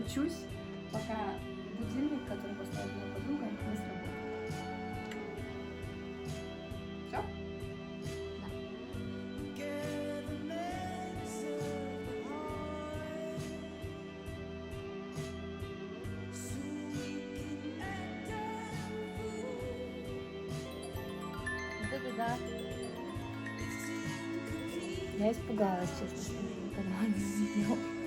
учусь, пока будильник, который поставила моя подруга, не сработает. Все? Вот это да. Я испугалась, честно, когда он не видел.